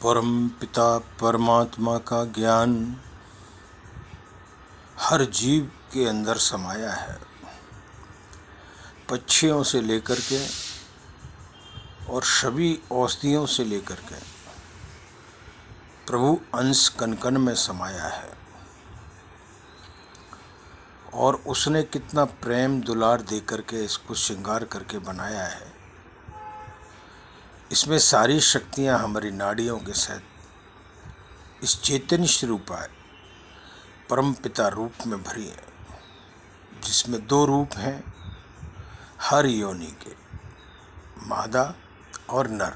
परम पिता परमात्मा का ज्ञान हर जीव के अंदर समाया है। पक्षियों से लेकर के और सभी औषधियों से लेकर के प्रभु अंश कण कण में समाया है। और उसने कितना प्रेम दुलार दे करके इसको श्रृंगार करके बनाया है। इसमें सारी शक्तियाँ हमारी नाड़ियों के साथ इस चैतन्य स्वरूपाय परम पिता रूप में भरी है, जिसमें दो रूप हैं हर योनि के, मादा और नर।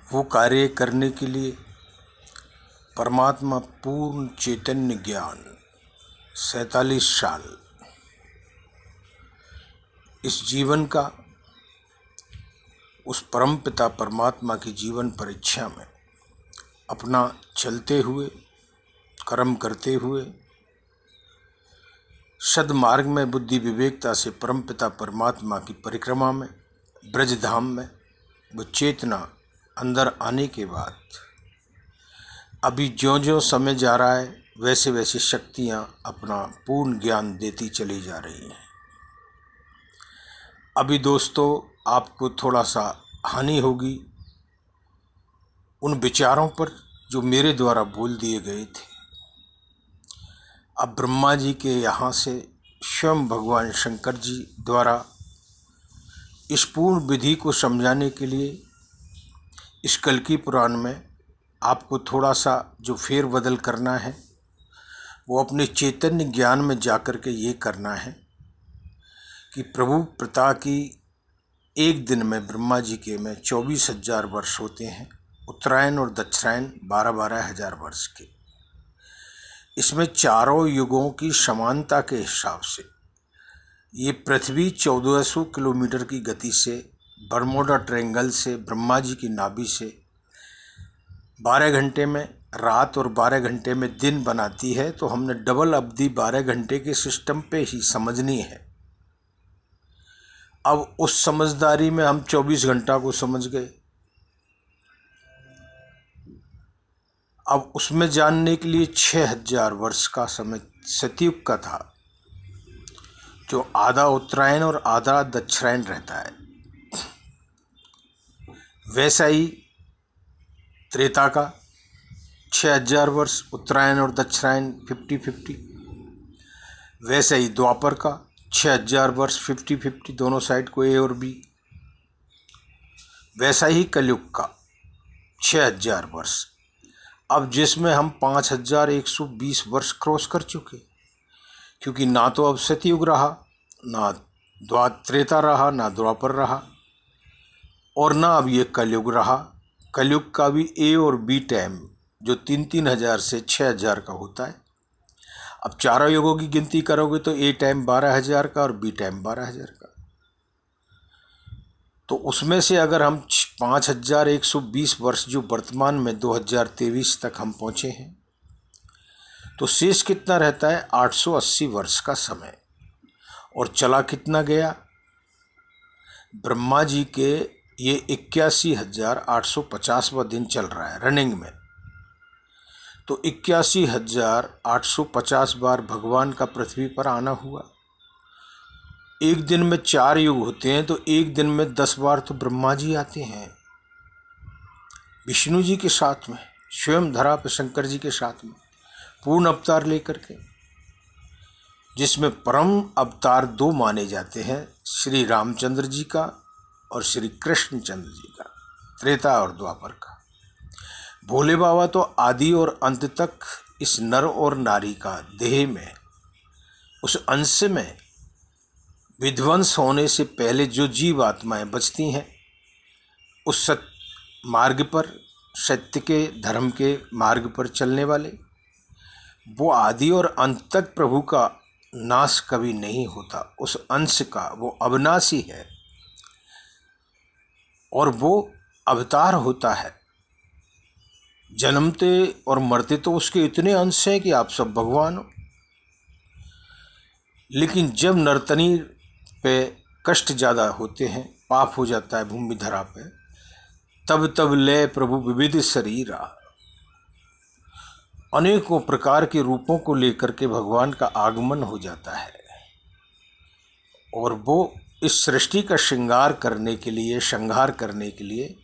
वो कार्य करने के लिए परमात्मा पूर्ण चैतन्य ज्ञान 47 साल इस जीवन का उस परम पिता परमात्मा की जीवन परीक्षा में अपना चलते हुए कर्म करते हुए सद्मार्ग में बुद्धि विवेकता से परम पिता परमात्मा की परिक्रमा में ब्रजधाम में वो चेतना अंदर आने के बाद अभी ज्यों ज्यों समय जा रहा है वैसे वैसे शक्तियाँ अपना पूर्ण ज्ञान देती चली जा रही हैं। अभी दोस्तों आपको थोड़ा सा हानि होगी उन विचारों पर जो मेरे द्वारा बोल दिए गए थे। अब ब्रह्मा जी के यहाँ से स्वयं भगवान शंकर जी द्वारा इस पूर्ण विधि को समझाने के लिए इस कल्कि पुराण में आपको थोड़ा सा जो फेरबदल करना है वो अपने चैतन्य ज्ञान में जाकर के ये करना है कि प्रभु पिता की एक दिन में ब्रह्मा जी के में 24,000 वर्ष होते हैं, उत्तरायण और दक्षिणायन 12-12 हजार वर्ष के। इसमें चारों युगों की समानता के हिसाब से ये पृथ्वी 1400 किलोमीटर की गति से बरमोडा ट्रायंगल से ब्रह्मा जी की नाभि से 12 घंटे में रात और 12 घंटे में दिन बनाती है। तो हमने डबल अवधि 12 घंटे के सिस्टम पे ही समझनी है। अब उस समझदारी में हम 24 घंटा को समझ गए। अब उसमें जानने के लिए 6,000 वर्ष का समय सतयुग का था, जो आधा उत्तरायण और आधा दक्षिणायन रहता है। वैसा ही त्रेता का 6,000 वर्ष उत्तरायण और दक्षिणायन 50-50। वैसे ही द्वापर का 6,000 वर्ष 50-50 दोनों साइड को ए और बी। वैसा ही कलयुग का 6,000 वर्ष, अब जिसमें हम 5,120 वर्ष क्रॉस कर चुके, क्योंकि ना तो अब सतयुग रहा, ना त्रेता रहा, ना द्वापर रहा, और ना अब ये कलयुग रहा। कलयुग का भी ए और बी टाइम जो 3-3 हजार से 6,000 का होता है। अब चारों युगों की गिनती करोगे तो ए टाइम 12,000 का और बी टाइम 12,000 का। तो उसमें से अगर हम 5,120 वर्ष जो वर्तमान में 2023 तक हम पहुँचे हैं, तो शेष कितना रहता है 880 वर्ष का समय। और चला कितना गया ब्रह्मा जी के ये 81,850वां दिन चल रहा है रनिंग में। तो 81,850 बार भगवान का पृथ्वी पर आना हुआ। एक दिन में 4 युग होते हैं, तो एक दिन में 10 बार तो ब्रह्मा जी आते हैं विष्णु जी के साथ में, स्वयं धरा पे शंकर जी के साथ में पूर्ण अवतार लेकर के, जिसमें परम अवतार 2 माने जाते हैं, श्री रामचंद्र जी का और श्री कृष्णचंद्र जी का, त्रेता और द्वापर का। भोले बाबा तो आदि और अंत तक इस नर और नारी का देह में उस अंश में विध्वंस होने से पहले जो जीव आत्माएं बचती हैं उस सत्य मार्ग पर, सत्य के धर्म के मार्ग पर चलने वाले, वो आदि और अंत तक प्रभु का नाश कभी नहीं होता। उस अंश का वो अविनाशी है और वो अवतार होता है। जन्मते और मरते तो उसके इतने अंश हैं कि आप सब भगवान हो। लेकिन जब नर्तनी पे कष्ट ज़्यादा होते हैं, पाप हो जाता है भूमि धरा पे, तब तब ले प्रभु विविध शरीरा। अनेकों प्रकार के रूपों को लेकर के भगवान का आगमन हो जाता है और वो इस सृष्टि का श्रृंगार करने के लिए, श्रृंगार करने के लिए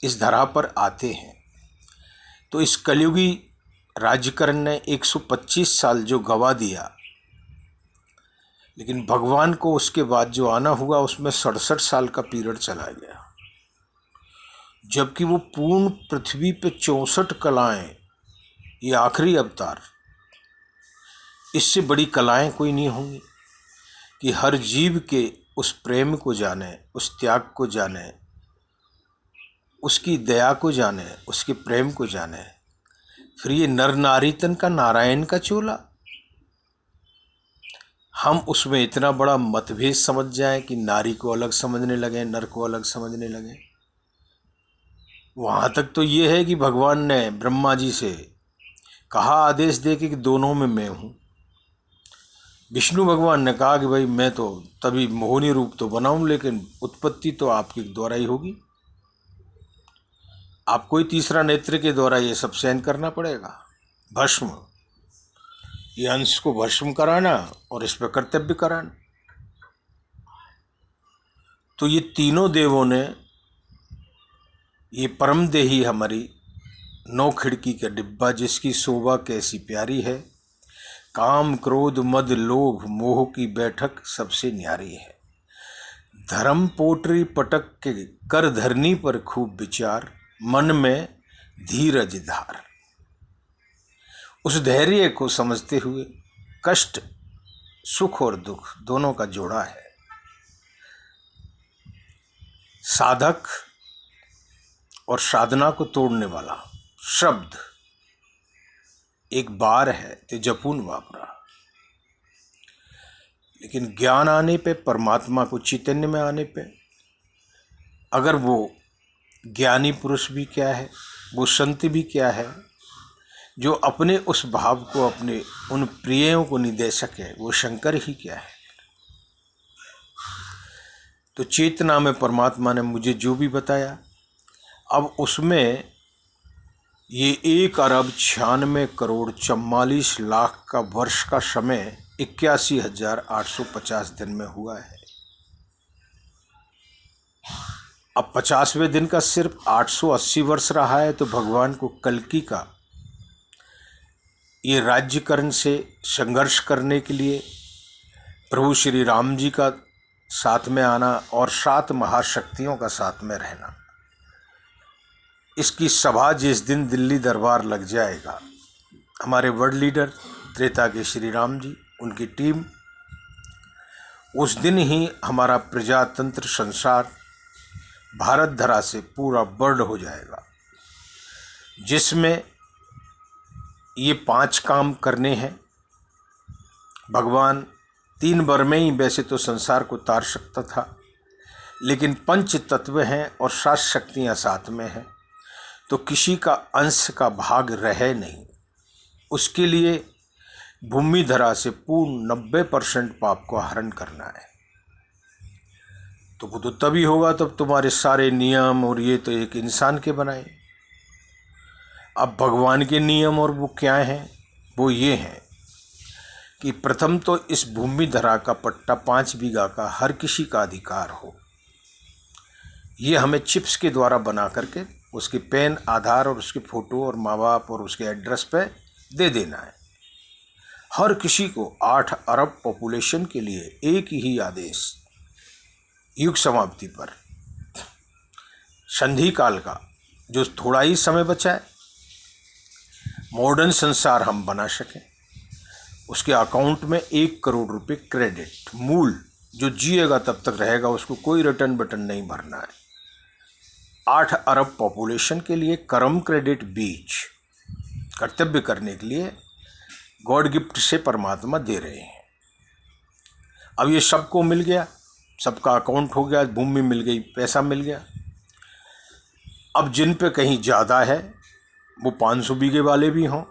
इस धरा पर आते हैं। तो इस कलयुगी राज्यकरण ने 125 साल जो गवा दिया, लेकिन भगवान को उसके बाद जो आना हुआ उसमें 67 साल का पीरियड चला गया, जबकि वो पूर्ण पृथ्वी पे 64 कलाएं, ये आखिरी अवतार, इससे बड़ी कलाएं कोई नहीं होंगी कि हर जीव के उस प्रेम को जाने, उस त्याग को जाने, उसकी दया को जाने, उसके प्रेम को जाने। फिर ये नर नारीतन का नारायण का चोला, हम उसमें इतना बड़ा मतभेद समझ जाएं कि नारी को अलग समझने लगे, नर को अलग समझने लगे। वहाँ तक तो ये है कि भगवान ने ब्रह्मा जी से कहा, आदेश दे कि दोनों में मैं हूँ। विष्णु भगवान ने कहा कि भाई मैं तो तभी मोहिनी रूप तो बनाऊँ, लेकिन उत्पत्ति तो आपके द्वारा ही होगी, आपको ही तीसरा नेत्र के द्वारा ये सब सहन करना पड़ेगा। भस्म, ये अंश को भस्म कराना और इस पर कर्तव्य कराना। तो ये तीनों देवों ने, ये परम देही हमारी 9 खिड़की का डिब्बा, जिसकी शोभा कैसी प्यारी है, काम क्रोध मद लोभ मोह की बैठक सबसे न्यारी है, धर्म पोटरी पटक के कर धरनी पर खूब विचार, मन में धीरज धार। उस धैर्य को समझते हुए कष्ट, सुख और दुख दोनों का जोड़ा है। साधक और साधना को तोड़ने वाला शब्द एक बार है ते जपून वापरा, लेकिन ज्ञान आने पे, परमात्मा को चैतन्य में आने पे, अगर वो ज्ञानी पुरुष भी क्या है, वो संत भी क्या है, जो अपने उस भाव को अपने उन प्रियों को नहीं दे सके, वो शंकर ही क्या है। तो चेतना में परमात्मा ने मुझे जो भी बताया, अब उसमें ये 1,96,44,00,00,000 का वर्ष का समय 81,850 दिन में हुआ है। अब 50वें दिन का सिर्फ 880 वर्ष रहा है। तो भगवान को कल्कि का ये राज्यकरण से संघर्ष करने के लिए प्रभु श्री राम जी का साथ में आना और 7 महाशक्तियों का साथ में रहना, इसकी सभा जिस दिन दिल्ली दरबार लग जाएगा, हमारे वर्ल्ड लीडर त्रेता के श्री राम जी, उनकी टीम, उस दिन ही हमारा प्रजातंत्र संसार भारत धरा से पूरा बर्ड हो जाएगा, जिसमें ये 5 काम करने हैं। भगवान 3 वर में ही वैसे तो संसार को तार सकता था, लेकिन 5 तत्व हैं और 7 शक्तियाँ साथ में हैं, तो किसी का अंश का भाग रहे नहीं। उसके लिए भूमि धरा से पूर्ण 90% पाप को हरण करना है। तो वो तो तभी होगा तब तुम्हारे सारे नियम और ये तो एक इंसान के बनाए। अब भगवान के नियम और वो क्या हैं, वो ये हैं कि प्रथम तो इस भूमि धरा का पट्टा 5 बीघा का हर किसी का अधिकार हो। ये हमें चिप्स के द्वारा बना करके उसके पेन, आधार और उसके फ़ोटो और माँ बाप और उसके एड्रेस पे दे देना है। हर किसी को 8 अरब पॉपुलेशन के लिए एक ही आदेश, युग समाप्ति पर, संधि काल का जो थोड़ा ही समय बचा है, मॉडर्न संसार हम बना सकें, उसके अकाउंट में 1 करोड़ रुपए क्रेडिट, मूल जो जिएगा तब तक रहेगा, उसको कोई रिटर्न बटन नहीं भरना है। 8 अरब पॉपुलेशन के लिए कर्म क्रेडिट बीज कर्तव्य करने के लिए गॉड गिफ्ट से परमात्मा दे रहे हैं। अब ये सबको मिल गया, सबका अकाउंट हो गया, भूमि मिल गई, पैसा मिल गया। अब जिन पे कहीं ज़्यादा है, वो 500 बीघे वाले भी हों,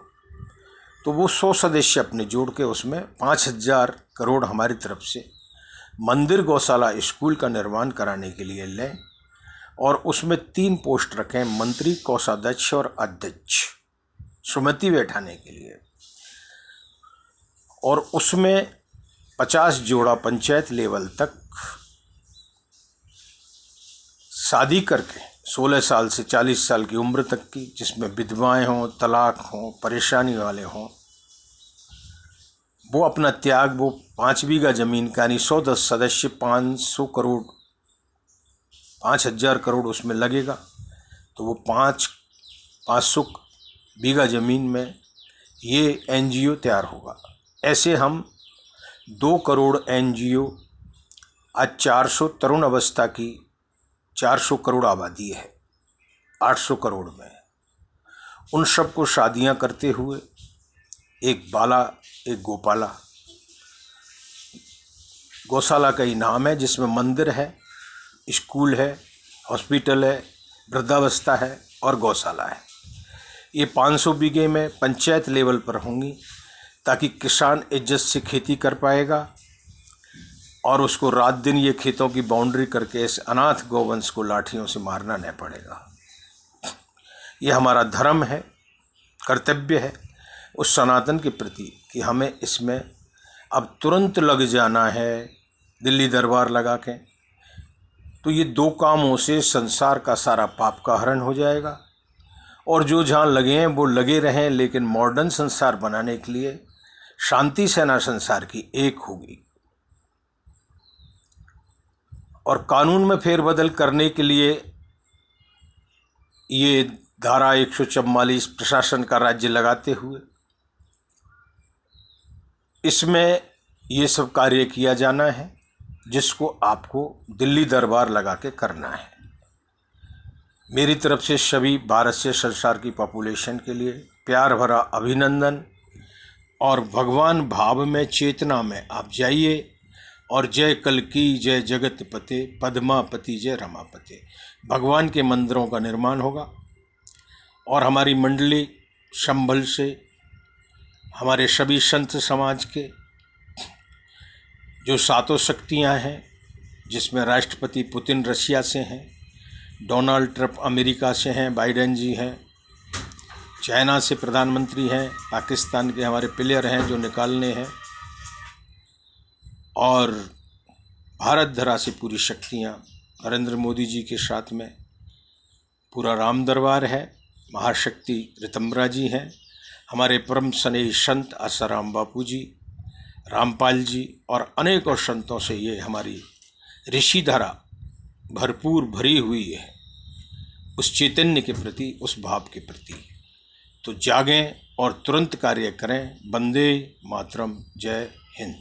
तो वो 100 सदस्य अपने जोड़ के उसमें 5,000 करोड़ हमारी तरफ से मंदिर, गौशाला, स्कूल का निर्माण कराने के लिए लें और उसमें 3 पोस्ट रखें, मंत्री, कोषाध्यक्ष और अध्यक्ष, सुमति बैठाने के लिए। और उसमें 50 जोड़ा पंचायत लेवल तक शादी करके 16 साल से 40 साल की उम्र तक की, जिसमें विधवाएं हों, तलाक हों, परेशानी वाले हों, वो अपना त्याग, वो 5 बीघा जमीन का, यानी 110 सदस्य 500 करोड़ 5000 करोड़ उसमें लगेगा, तो वो 500 बीघा ज़मीन में ये एनजीओ तैयार होगा। ऐसे हम 2 करोड़ एनजीओ, आज 400 तरुण अवस्था की 400 करोड़ आबादी है 800 करोड़ में, उन सबको शादियां करते हुए एक बाला एक गोपाला, गौशाला का ही नाम है, जिसमें मंदिर है, स्कूल है, हॉस्पिटल है, वृद्धावस्था है और गौशाला है। ये 500 बीघे में पंचायत लेवल पर होंगी, ताकि किसान इज्जत से खेती कर पाएगा और उसको रात दिन ये खेतों की बाउंड्री करके इस अनाथ गौवंश को लाठियों से मारना न पड़ेगा। ये हमारा धर्म है, कर्तव्य है उस सनातन के प्रति कि हमें इसमें अब तुरंत लग जाना है दिल्ली दरबार लगा के। तो ये 2 कामों से संसार का सारा पाप का हरण हो जाएगा, और जो जहाँ लगे हैं वो लगे रहें, लेकिन मॉडर्न संसार बनाने के लिए शांति सेना संसार की एक होगी। और कानून में फेरबदल करने के लिए ये धारा 144 प्रशासन का राज्य लगाते हुए इसमें ये सब कार्य किया जाना है, जिसको आपको दिल्ली दरबार लगा के करना है। मेरी तरफ से सभी भारत से संसार की पॉपुलेशन के लिए प्यार भरा अभिनंदन, और भगवान भाव में, चेतना में आप जाइए, और जय कल्की, जय जगतपते, पद्मापति, जय रमापते। भगवान के मंदिरों का निर्माण होगा, और हमारी मंडली संभल से हमारे सभी संत समाज के जो 7 शक्तियाँ हैं, जिसमें राष्ट्रपति पुतिन रशिया से हैं, डोनाल्ड ट्रंप अमेरिका से हैं, बाइडेन जी हैं, चाइना से प्रधानमंत्री हैं, पाकिस्तान के हमारे प्लेयर हैं जो निकालने हैं, और भारत धरा से पूरी शक्तियाँ नरेंद्र मोदी जी के साथ में पूरा राम दरबार है, महाशक्ति ऋतंबरा जी हैं, हमारे परम स्नेही संत आसाराम बापू जी, रामपाल जी और अनेकों संतों से ये हमारी ऋषि धारा भरपूर भरी हुई है, उस चैतन्य के प्रति, उस भाव के प्रति। तो जागें और तुरंत कार्य करें। वंदे मातरम। जय हिंद।